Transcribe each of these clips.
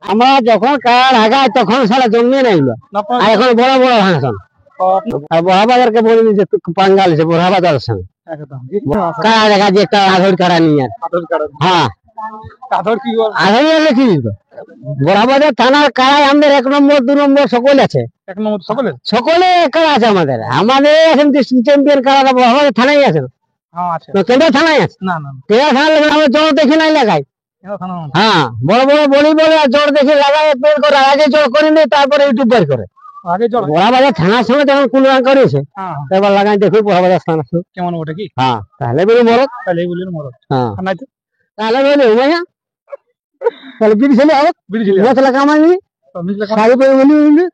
আমরা যখন কার আগায় তখন সারা জন্মে নাইলো আর এখন বড় বড় ভাঙান আর বড় বাজারকে বলি যে পাঙ্গাল আছে বড় বাজারের সঙ্গে কারা দেখা যে একটা আধর কারা নিয়ে হ্যাঁ আধর হলে কি বড় বাজার থানার কারায় আমাদের 1 নম্বর 2 নম্বর সকল আছে সকলে কারা আছে আমাদের আমাদের এখন ডিস্ট্রিক্ট চ্যাম্পিয়ন কারা বড় বাজার থানায় আছে কেন্দ্র থানায় আছে কেন্দ্র থানায় আমরা জোর দেখি নাই লাগাই হ্যাঁ বড় বড় বলি বলে জোর দেখে লাগাই বের করে আগে জোর করে নেই তারপরে ইউটিউব বের করে বড়াবাজার থানার সঙ্গে যখন কুলবান করেছে এবার লাগাই দেখি বড়াবাজার থানার সঙ্গে কেমন ওটা কি হ্যাঁ তাহলে বলি মরদ হ্যাঁ তাহলে বলি উমাইয়া তাহলে বিড়ি ছেলে হবে মশলা কামাইনি শাড়ি পরে বলি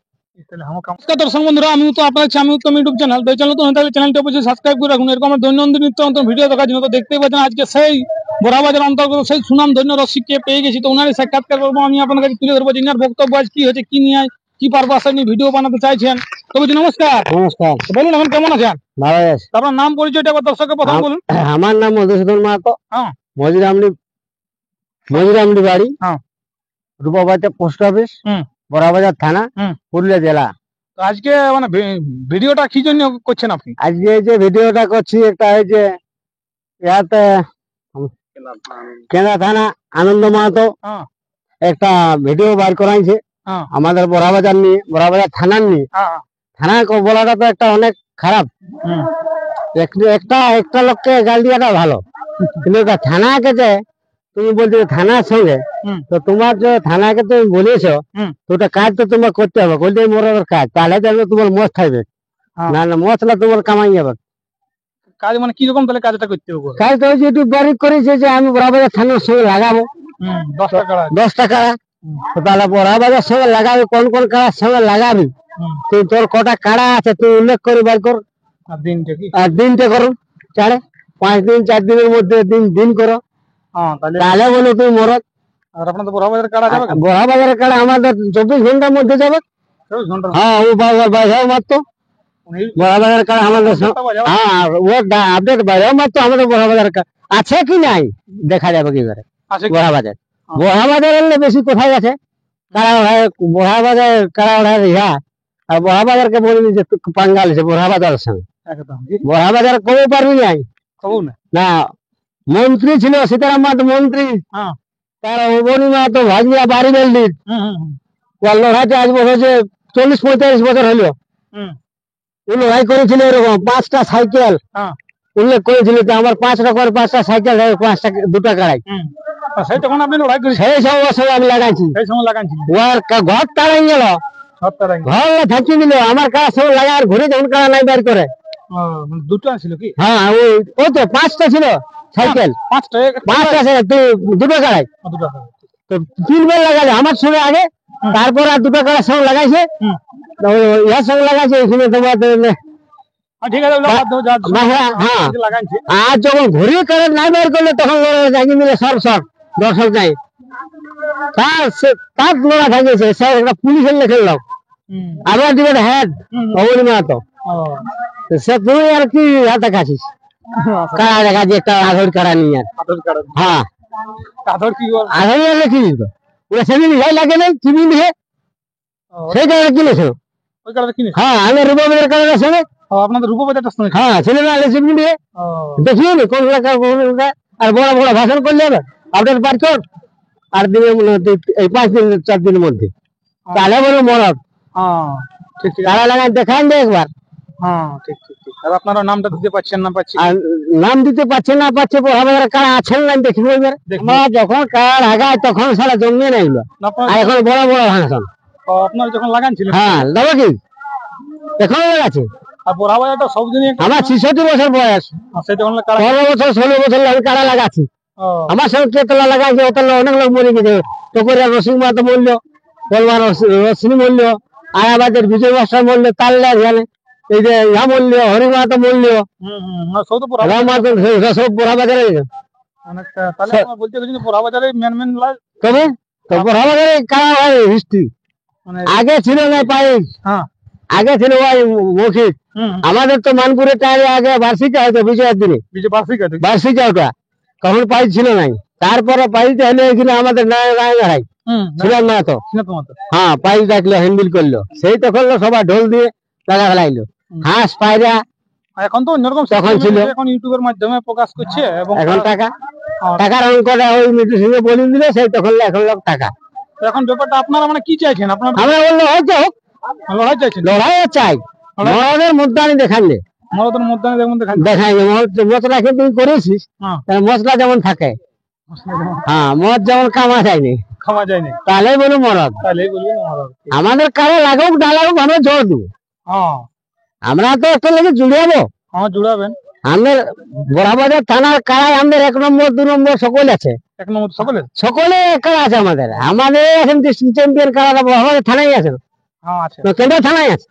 দর্শক বন্ধুরা আমি তো আপনার ইউটিউব চ্যানেল তো চ্যানেল তো চ্যানেলটি অবশ্যই সাবস্ক্রাইব করে রাখুন এরকম দৈনন্দিন নিত্য নতুন ভিডিও দেখার জন্য। তো দেখতেই পাচ্ছেন আজকে সেই বড়াবাজার অন্তর্গত সেই সুনাম ধন্য রসিককে পেয়ে গেছি, তো ওনারই সাক্ষাৎকার করবো আমি আপনার কাছে তুলে ধরবো। ইনার বক্তব্য আজ কি হয়েছে, কি নিয়ে কি পারপাসে নিয়ে ভিডিও বানাতে চাইছেন। তো বলছি নমস্কার। নমস্কার, বলুন এখন কেমন আছেন? ভালো আছি। আপনার নাম পরিচয়টা আবার দর্শককে প্রথম বলুন। আমার নাম মধুসূদন মাহাতো, হ্যাঁ মজিরামডি বাড়ি, হ্যাঁ রূপাবাজার পোস্ট অফিস, বড়াবাজার থানা, পুরুলিয়া জেলা। তো আজকে মানে ভিডিওটা কি জন্য করছেন আপনি? আজকে যে ভিডিওটা করছি একটা এই যে ইয়াতে কেন্দ্র থানা আনন্দ মাহাতো একটা ভিডিও বার করাইছে আমাদের বড়াবাজার নিয়ে, বড়াবাজার থানার নিয়ে। থানা বলাটা তো একটা অনেক খারাপ, একটা লোককে গাল দিয়াটা ভালো, কিন্তু থানাকে যে তুমি বলছো থানার সঙ্গে, তো তোমার যে থানাকে তুমি বলেছো তো ওটা কাজ তো তোমার করতে হবে, করলে মরার কাজ, তাহলে তো তোমার মদ খাইবে না, মশলা তোমার কামাই যাবে। কাজ মানে কিরকম তাহলে কাজটা করতে হবে? কাজ তো ইউটিউব বাড়ি করেছে যে আমি বড়াবাজার থানার সঙ্গে লাগাবো 10 টাকা, তাহলে বড়াবাজার সঙ্গে লাগাবি, কোন কোন কারার সঙ্গে লাগাবি, তুই তোর কটা কারা আছে তুই উল্লেখ করে বার কর, আর দিনটা করো 5 দিন 4 দিনের মধ্যে দিন করো, তাহলে বলো তুই মরদ। আর আপনাদের বড়াবাজারের কারা যাবে? বড়াবাজারের কারা আমাদের 24 ঘন্টার মধ্যে যাবে। হ্যাঁ ও বাজাও মাত্র বড়াবাজার কারা আমাদের, হ্যাঁ ও আপডেট বাইরেও মাত্র আমাদের বড়াবাজার আছে কি নাই দেখা যাবে কি করে। বড়াবাজার বেশি কোথায় আছে কারা, বড়াবাজার কারা ইহা, আর বড়াবাজারকে বলি যে পাঙ্গাল আছে বড়াবাজারের সঙ্গে, বড়াবাজার কবে পারবি নাই না। মন্ত্রী ছিল সীতারাম মাহাতো মন্ত্রী, তার অবনী মাহাতো ভাগিয়া বাড়ি বেলডির লড়াইতে আজ বসেছে 40-45 বছর হলো। লড়াই করেছিল এরকম 5টা সাইকেল উল্লেখ করেছিল যে আমার 5 রকমের 5টা সাইকেল, 5টা 2টা কাড়াই, সেই সময় আমি লাগাইছি। ওর ঘর তাড়াই গেল, ঘর থাকি দিল আমার কাজ সব লাগার ঘুরে যখন কাড়া নাই বের করে। দুটো ছিল কি? হ্যাঁ ওই তো 5টা ছিল সাইকেল, 5টা 2টা কাড়াই, তো 3 বার লাগালে আমার সঙ্গে আগে, তারপর আর 2টা কাড়ার সঙ্গে লাগাইছে, ইয়ার সঙ্গে লাগাইছে এখানে তোমার। আর যখন ঘুরিয়ে কাড়া নাই বের করলে তখন জাগি মিলে সব দর্শক নাই, তার লড়া থাকিয়েছে একটা পুলিশের লেখের লোক, আবার দিবেন হেড অবনী মাহাতো, সে তুই আর কি হাতে খাচ্ছিস কারা দেখা যে একটা আধর কারা নিয়ে। হ্যাঁ আধর কি সেদিন লাগে নাই চিনি নিয়ে সেই কারণে কিনেছিল। হ্যাঁ আমি রূপবাজার কারণের সঙ্গে, আপনাদের রূপবাজারটা সঙ্গে, হ্যাঁ ছেলে না চিনি নিয়ে দেখিয়ে নি কোন আর বড় বড় ভাষণ করলে হবে আপডেট বার কর, আর দিনের এই 5 দিন 4 দিনের মধ্যে, তাহলে বলো মরদ। তারা লাগাই দেখান দে একবার। আপনারা নামটা দিতে পারছেন না? নাম দিতে পারছে না পাচ্ছে, বড়াবাজার কারা আছেন না দেখবো। যখন কার আগায় তখন সারা জন্মে নাইলো আর এখন বড় বড় ভাঙান। আপনার যখন লাগানছিলেন, হ্যাঁ দেবো কি এখনো লাগাচ্ছে। আমার 66 বছর বয়স, 15 বছর 16 বছর আমি কারা লাগাচ্ছি। আমার সঙ্গে কেতলা লাগাইছে, ওতলা অনেক লোক মরে গেছে। টকরিয়া রসিক মাহাতো মূল্য, বলবার রশ্মি মূল্য, আয়াবাদের বিজয় মাস্টার মূল্য, তাল্লা জানে এই যে ইহা মূল্য, হরি মাহাতো মূল্য, সব বড়াবাজারে। তবে তো বড়াবাজারে কারা হয় হিস্ট্রি, আগে ছিল না পাইস, আগে ছিল ভাই মৌখিক। আমাদের তো মানপুরে টাইমে আগে বার্ষিকা হয়তো বিজয়ের দিনে বার্ষিকা, ওটা তখন পাইস ছিল নাই। তারপরে পাইতে হলে এখানে আমাদের নারায়ণ ছিলেন না তো, হ্যাঁ পাইপ ডাকলো হ্যান্ডেল করলো, সেই তখন সবাই ঢোল দিয়ে লাগা ফেলাইলো, হাঁস পায়রা এখন তো অন্যরকম তখন ছিল, এখন ইউটিউবের মাধ্যমে প্রকাশ করছে এবং এখন টাকার অঙ্কটা ওই মিটু সিংহে বলে দিলে সেই তখন এখন লোক টাকা। এখন ব্যাপারটা আপনারা মানে কি চাইছেন? আপনারা আমরা বললো হয়তো লড়াই চাইছেন? লড়াই চাই, মরদের মুদ্রানি দেখানলে মরদের মধ্যে দেখাই মশলা খেয়ে তুই করেছিস, মশলা যেমন থাকে, হ্যাঁ মদ যেমন কামা যায়নি খাওয়া যায়নি, তাহলে বলবো মরদ, তাহলেই বলবেন মরদ। আমাদের কারে লাগুক না লাগুক আমরা জোর দেবো, আমরা তো একটা লেগে জুড়াবো। হ্যাঁ জুড়াবেন। আমাদের বড়াবাজার থানার কারায় আমাদের 1 নম্বর 2 নম্বর সকল আছে, 1 নম্বর সকলে কারা আছে আমাদের, আমাদের এখন ডিস্ট্রিক্ট চ্যাম্পিয়ন কারা আমাদের থানায় আছে, কেন্দ্র থানায় আছে,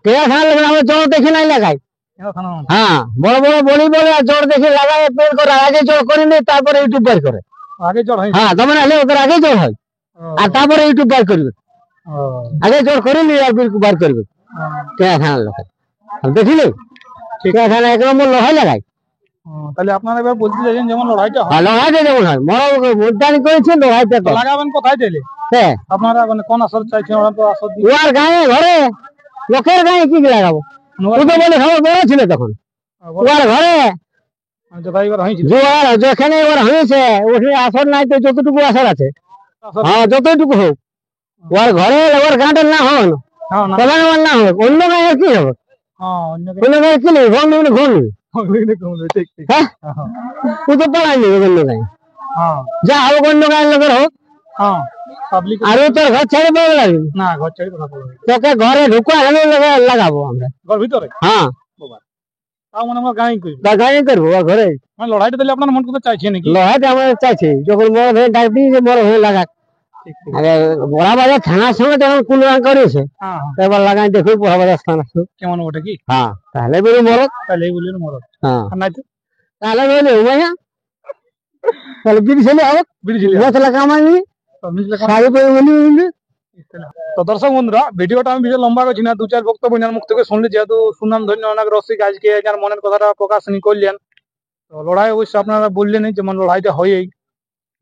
কেন্দ্র থানার লোক আমরা জোর দেখে নাই লাগাই, হ্যাঁ বড় বড় বলি বলে আর জোর দেখে লাগাই বের করে, আগে জোর করে নি তারপরে ইউটিউব বের করে, আগে জোর হয়, হ্যাঁ তখন আলে ওদের আগে জোর হয় আর তারপরে ইউটিউব বের করবে, আগে জোর করে নি আর বের করবে কেন্দ্র থানার লোক দেখিলে, কেন্দ্র থানা 1 নম্বর লড়াই লাগাই। তাহলে আপনারা এবার বলতে চাইছেন যেমন লড়াইটা হয়, লড়াইটা যেমন হয় মরদানি করেছে লড়াইটা লাগাবেন কোথায় চাইলে? হ্যাঁ আপনারা মানে কোন আসর চাইছেন? ওরা তো আসর ওর গায়ে ঘরে লোকের গায়ে কি লাগাবো, ও তো বলে খবর বড় ছিল তখন, ওর ঘরে যেখানে ওর হয়েছে ওখানে আসর নাই তো যতটুকু আসর আছে, হ্যাঁ যতটুকু হোক ওর ঘরে ওর গাঁটের না হন না হোক, অন্য গায়ে কি হবে, অন্য গায়ে কি নেই ঘন ঘন হ্যাঁ ও তো পালাই নেই অন্য গায়ে, যা হোক অন্য গায়ের লোকের হোক, আর তোর ঘর ছেড়ে পাবো লাগবে না, ঘর ছেড়ে তোকে ঘরে ঢুকা হলে লাগাবো আমরা ঘর ভিতরে, হ্যাঁ তাও মানে আমরা গায়ে করবো ঘরে, মানে লড়াইটা তাহলে আপনার মন কথা চাইছে নাকি? লড়াইটা আমরা চাইছি, যখন বড় হয়ে ডাক দিই যে বড় হয়ে লাগাক, বড়াবাজার থানার সঙ্গে যখন কুলরান করেছে এবার লাগাই দেখি বড়াবাজার থানার সঙ্গে কেমন ওটা কি, হ্যাঁ তাহলে বলি মরদ, তাহলেই বলি মরদ, হ্যাঁ তাহলে বলি উমাইয়া, তাহলে বিড়ি ছেলে হোক, বিড়ি ছেলে মশলা কামাই তো। দর্শক বন্ধুরা ভিডিওটা আমি বেশি লম্বা করছি না, 2-4 বক্তব্য মুখ থেকে শুনলে, যেহেতু সুনাম ধন্য অনেক রসিক আজকে যার মনের কথাটা প্রকাশ করলেন, তো লড়াই অবশ্য আপনারা বললেন যেমন লড়াইটা হয়েই,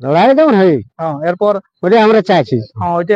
লড়াইটা যেমন হয়, হ্যাঁ এরপর ওইটা আমরা চাইছি, হ্যাঁ ওইটা